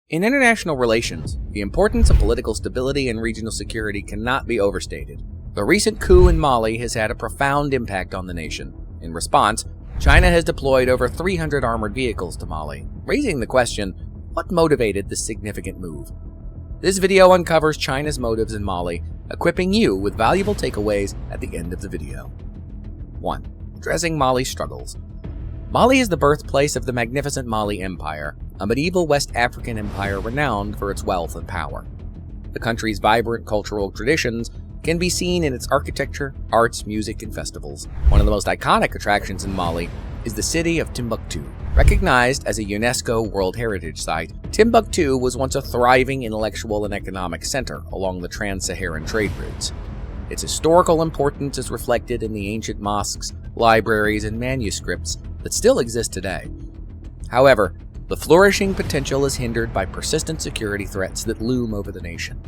In international relations, the importance of political stability and regional security cannot be overstated. The recent coup in Mali has had a profound impact on the nation. In response, China has deployed over 300 armored vehicles to Mali, raising the question, what motivated this significant move? This video uncovers China's motives in Mali, equipping you with valuable takeaways at the end of the video. 1. Addressing Mali's struggles. Mali is the birthplace of the magnificent Mali Empire, a medieval West African empire renowned for its wealth and power. The country's vibrant cultural traditions can be seen in its architecture, arts, music, and festivals. One of the most iconic attractions in Mali is the city of Timbuktu. Recognized as a UNESCO World Heritage Site, Timbuktu was once a thriving intellectual and economic center along the trans-Saharan trade routes. Its historical importance is reflected in the ancient mosques, libraries, and manuscripts that still exist today. However, the flourishing potential is hindered by persistent security threats that loom over the nation.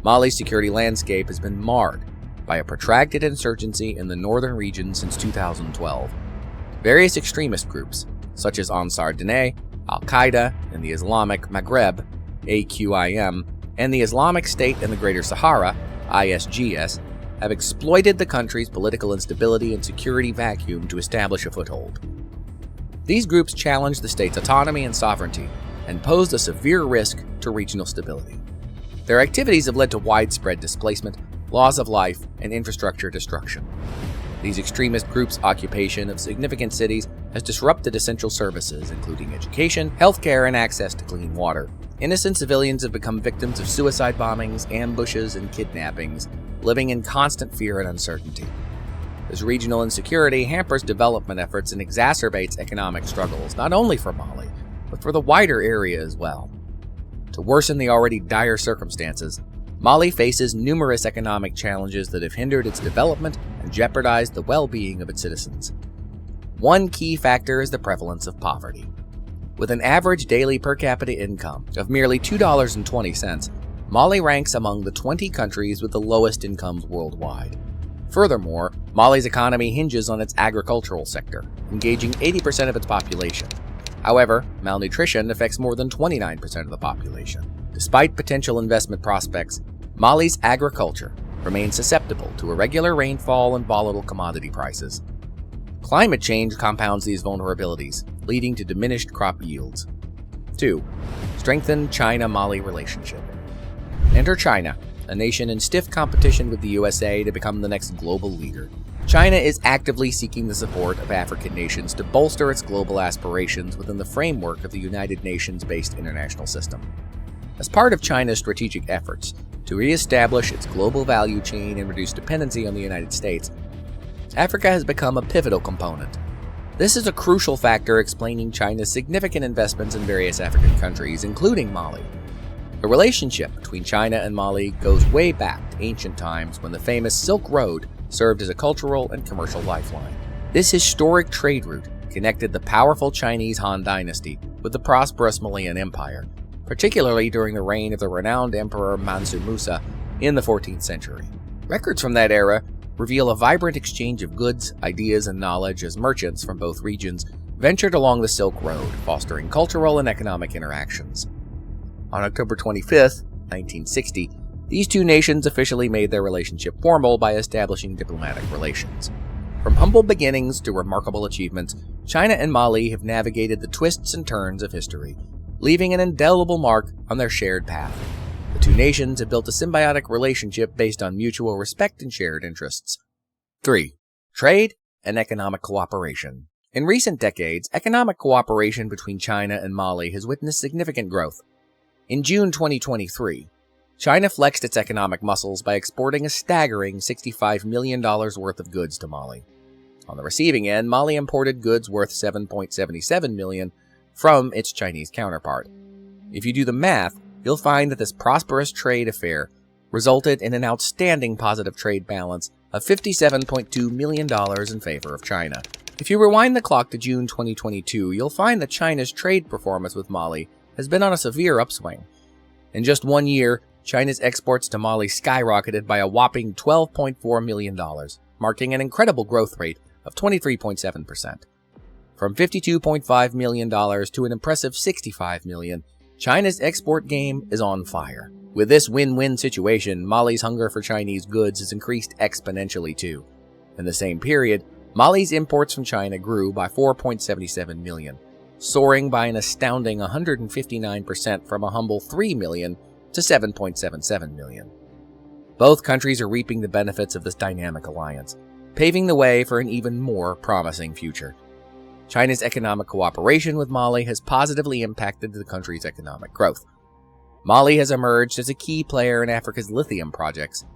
Mali's security landscape has been marred by a protracted insurgency in the northern region since 2012. Various extremist groups, such as Ansar Dine, Al-Qaeda, and the Islamic Maghreb, AQIM, and the Islamic State in the Greater Sahara, ISGS, have exploited the country's political instability and security vacuum to establish a foothold. These groups challenge the state's autonomy and sovereignty and pose a severe risk to regional stability. Their activities have led to widespread displacement, loss of life, and infrastructure destruction. These extremist groups' occupation of significant cities has disrupted essential services, including education, healthcare, and access to clean water. Innocent civilians have become victims of suicide bombings, ambushes, and kidnappings, living in constant fear and uncertainty. This regional insecurity hampers development efforts and exacerbates economic struggles, not only for Mali, but for the wider area as well. To worsen the already dire circumstances, Mali faces numerous economic challenges that have hindered its development and jeopardized the well-being of its citizens. One key factor is the prevalence of poverty. With an average daily per capita income of merely $2.20, Mali ranks among the 20 countries with the lowest incomes worldwide. Furthermore, Mali's economy hinges on its agricultural sector, engaging 80% of its population. However, malnutrition affects more than 29% of the population. Despite potential investment prospects, Mali's agriculture remains susceptible to irregular rainfall and volatile commodity prices. Climate change compounds these vulnerabilities, leading to diminished crop yields. 2. Strengthen China-Mali relationship. Enter China, a nation in stiff competition with the USA to become the next global leader. China is actively seeking the support of African nations to bolster its global aspirations within the framework of the United Nations-based international system. As part of China's strategic efforts to re-establish its global value chain and reduce dependency on the United States, Africa has become a pivotal component. This is a crucial factor explaining China's significant investments in various African countries, including Mali. The relationship between China and Mali goes way back to ancient times when the famous Silk Road served as a cultural and commercial lifeline. This historic trade route connected the powerful Chinese Han Dynasty with the prosperous Malian Empire, particularly during the reign of the renowned Emperor Mansu Musa in the 14th century. Records from that era reveal a vibrant exchange of goods, ideas, and knowledge as merchants from both regions ventured along the Silk Road, fostering cultural and economic interactions. On October 25, 1960, these two nations officially made their relationship formal by establishing diplomatic relations. From humble beginnings to remarkable achievements, China and Mali have navigated the twists and turns of history, leaving an indelible mark on their shared path. The two nations have built a symbiotic relationship based on mutual respect and shared interests. 3. Trade and economic cooperation. In recent decades, economic cooperation between China and Mali has witnessed significant growth. In June 2023, China flexed its economic muscles by exporting a staggering $65 million worth of goods to Mali. On the receiving end, Mali imported goods worth $7.77 million from its Chinese counterpart. If you do the math, you'll find that this prosperous trade affair resulted in an outstanding positive trade balance of $57.2 million in favor of China. If you rewind the clock to June 2022, you'll find that China's trade performance with Mali has been on a severe upswing. In just 1 year, China's exports to Mali skyrocketed by a whopping $12.4 million, marking an incredible growth rate of 23.7%. From $52.5 million to an impressive $65 million, China's export game is on fire. With this win-win situation, Mali's hunger for Chinese goods has increased exponentially too. In the same period, Mali's imports from China grew by 4.77 million, soaring by an astounding 159% from a humble 3 million to 7.77 million. Both countries are reaping the benefits of this dynamic alliance, paving the way for an even more promising future. China's economic cooperation with Mali has positively impacted the country's economic growth. Mali has emerged as a key player in Africa's lithium projects,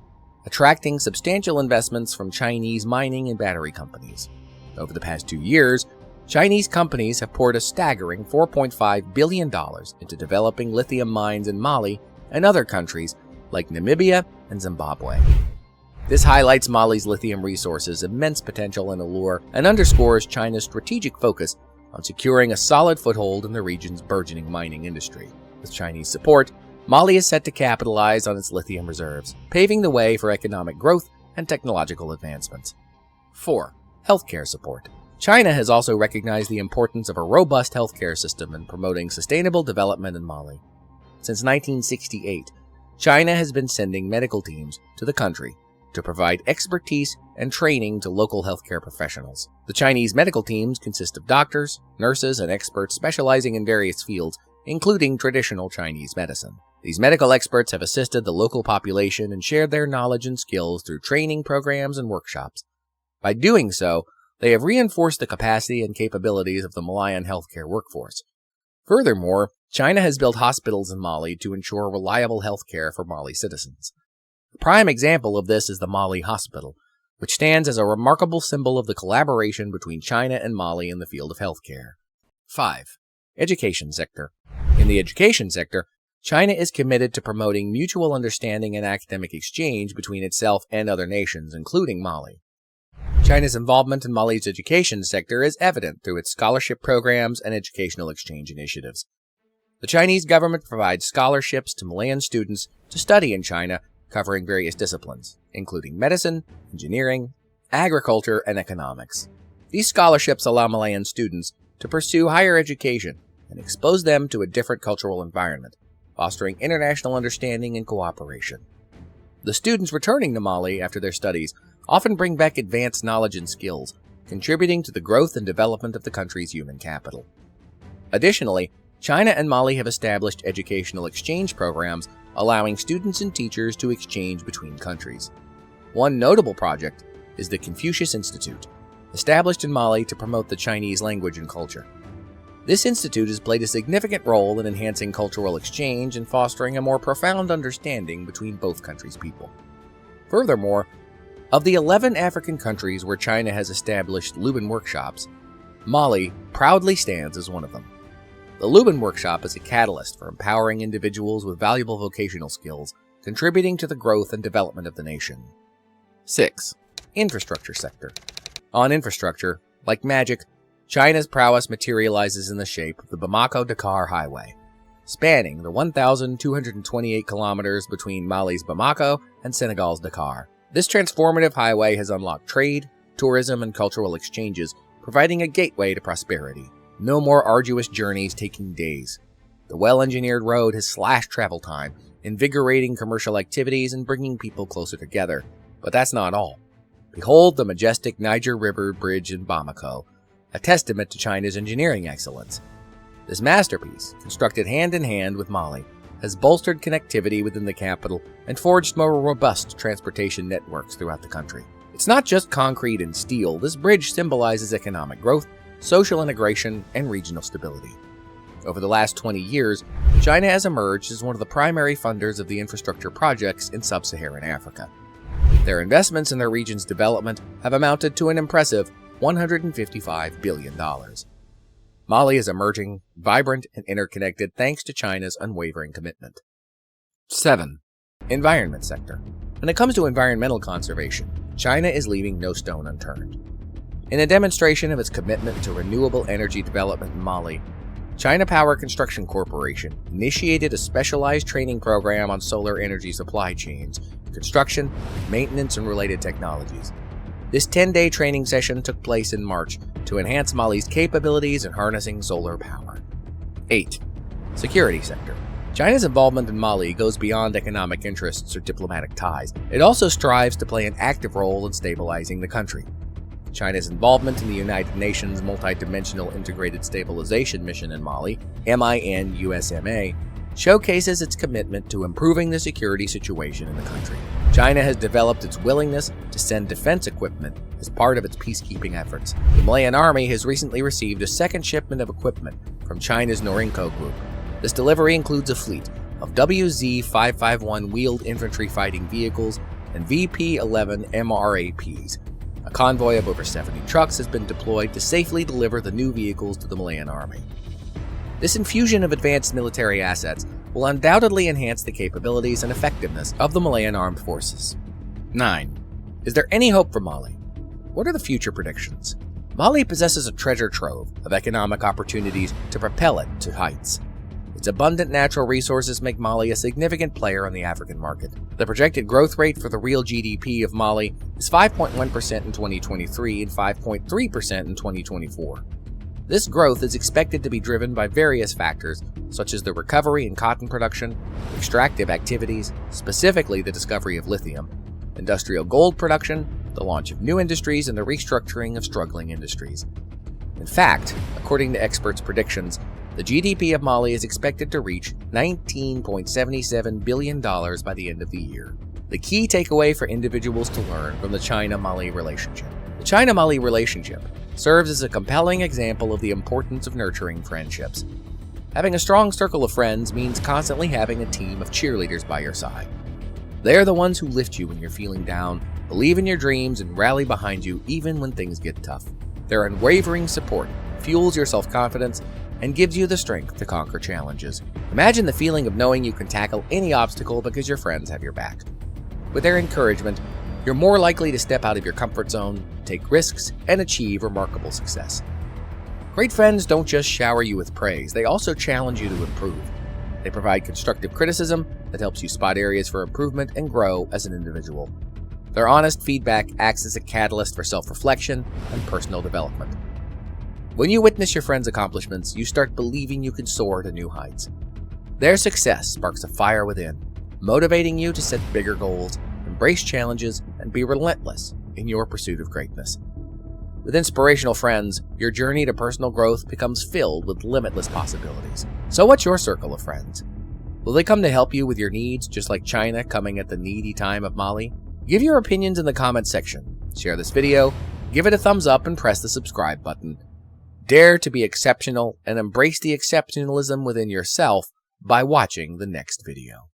attracting substantial investments from Chinese mining and battery companies. Over the past 2 years, Chinese companies have poured a staggering $4.5 billion into developing lithium mines in Mali and other countries like Namibia and Zimbabwe. This highlights Mali's lithium resources' immense potential and allure and underscores China's strategic focus on securing a solid foothold in the region's burgeoning mining industry. With Chinese support, Mali is set to capitalize on its lithium reserves, paving the way for economic growth and technological advancements. 4. Healthcare support. China has also recognized the importance of a robust healthcare system in promoting sustainable development in Mali. Since 1968, China has been sending medical teams to the country to provide expertise and training to local healthcare professionals. The Chinese medical teams consist of doctors, nurses, and experts specializing in various fields, including traditional Chinese medicine. These medical experts have assisted the local population and shared their knowledge and skills through training programs and workshops. By doing so, they have reinforced the capacity and capabilities of the Malian healthcare workforce. Furthermore, China has built hospitals in Mali to ensure reliable healthcare for Mali citizens. A prime example of this is the Mali Hospital, which stands as a remarkable symbol of the collaboration between China and Mali in the field of healthcare. 5. Education sector. In the education sector, China is committed to promoting mutual understanding and academic exchange between itself and other nations, including Mali. China's involvement in Mali's education sector is evident through its scholarship programs and educational exchange initiatives. The Chinese government provides scholarships to Malayan students to study in China, covering various disciplines, including medicine, engineering, agriculture, and economics. These scholarships allow Malayan students to pursue higher education and expose them to a different cultural environment, fostering international understanding and cooperation. The students returning to Mali after their studies often bring back advanced knowledge and skills, contributing to the growth and development of the country's human capital. Additionally, China and Mali have established educational exchange programs allowing students and teachers to exchange between countries. One notable project is the Confucius Institute, established in Mali to promote the Chinese language and culture. This institute has played a significant role in enhancing cultural exchange and fostering a more profound understanding between both countries' people. Furthermore, of the 11 African countries where China has established Lubin workshops, Mali proudly stands as one of them. The Lubin Workshop is a catalyst for empowering individuals with valuable vocational skills, contributing to the growth and development of the nation. 6. Infrastructure sector. On infrastructure, like magic, China's prowess materializes in the shape of the Bamako-Dakar Highway, spanning the 1,228 kilometers between Mali's Bamako and Senegal's Dakar. This transformative highway has unlocked trade, tourism, and cultural exchanges, providing a gateway to prosperity. No more arduous journeys taking days. The well-engineered road has slashed travel time, invigorating commercial activities and bringing people closer together. But that's not all. Behold the majestic Niger River Bridge in Bamako, a testament to China's engineering excellence. This masterpiece, constructed hand-in-hand with Mali, has bolstered connectivity within the capital and forged more robust transportation networks throughout the country. It's not just concrete and steel. This bridge symbolizes economic growth, social integration, and regional stability. Over the last 20 years, China has emerged as one of the primary funders of the infrastructure projects in sub-Saharan Africa. Their investments in their region's development have amounted to an impressive $155 billion. Mali is emerging, vibrant, and interconnected thanks to China's unwavering commitment. 7. Environment sector. When it comes to environmental conservation, China is leaving no stone unturned. In a demonstration of its commitment to renewable energy development in Mali, China Power Construction Corporation initiated a specialized training program on solar energy supply chains, construction, maintenance, and related technologies. This 10-day training session took place in March to enhance Mali's capabilities in harnessing solar power. 8. Security sector. China's involvement in Mali goes beyond economic interests or diplomatic ties. It also strives to play an active role in stabilizing the country. China's involvement in the United Nations Multidimensional Integrated Stabilization Mission in Mali, MINUSMA, showcases its commitment to improving the security situation in the country. China has developed its willingness to send defense equipment as part of its peacekeeping efforts. The Malayan Army has recently received a second shipment of equipment from China's Norinco Group. This delivery includes a fleet of WZ-551 wheeled infantry fighting vehicles and VP-11 MRAPs. A convoy of over 70 trucks has been deployed to safely deliver the new vehicles to the Malayan Army. This infusion of advanced military assets will undoubtedly enhance the capabilities and effectiveness of the Malayan Armed Forces. 9. Is there any hope for Mali? What are the future predictions? Mali possesses a treasure trove of economic opportunities to propel it to heights. Its abundant natural resources make Mali a significant player on the African market. The projected growth rate for the real GDP of Mali is 5.1% in 2023 and 5.3% in 2024. This growth is expected to be driven by various factors, such as the recovery in cotton production, extractive activities, specifically the discovery of lithium, industrial gold production, the launch of new industries, and the restructuring of struggling industries. In fact, according to experts' predictions, the GDP of Mali is expected to reach $19.77 billion by the end of the year. The key takeaway for individuals to learn from the China-Mali relationship. The China-Mali relationship serves as a compelling example of the importance of nurturing friendships. Having a strong circle of friends means constantly having a team of cheerleaders by your side. They're the ones who lift you when you're feeling down, believe in your dreams, and rally behind you even when things get tough. Their unwavering support fuels your self-confidence and gives you the strength to conquer challenges. Imagine the feeling of knowing you can tackle any obstacle because your friends have your back. With their encouragement, you're more likely to step out of your comfort zone, take risks, and achieve remarkable success. Great friends don't just shower you with praise, they also challenge you to improve. They provide constructive criticism that helps you spot areas for improvement and grow as an individual. Their honest feedback acts as a catalyst for self-reflection and personal development. When you witness your friends' accomplishments, you start believing you can soar to new heights. Their success sparks a fire within, motivating you to set bigger goals, embrace challenges, and be relentless in your pursuit of greatness. With inspirational friends, your journey to personal growth becomes filled with limitless possibilities. So what's your circle of friends? Will they come to help you with your needs, just like China coming at the needy time of Mali? Give your opinions in the comments section. Share this video, give it a thumbs up, and press the subscribe button. Dare to be exceptional and embrace the exceptionalism within yourself by watching the next video.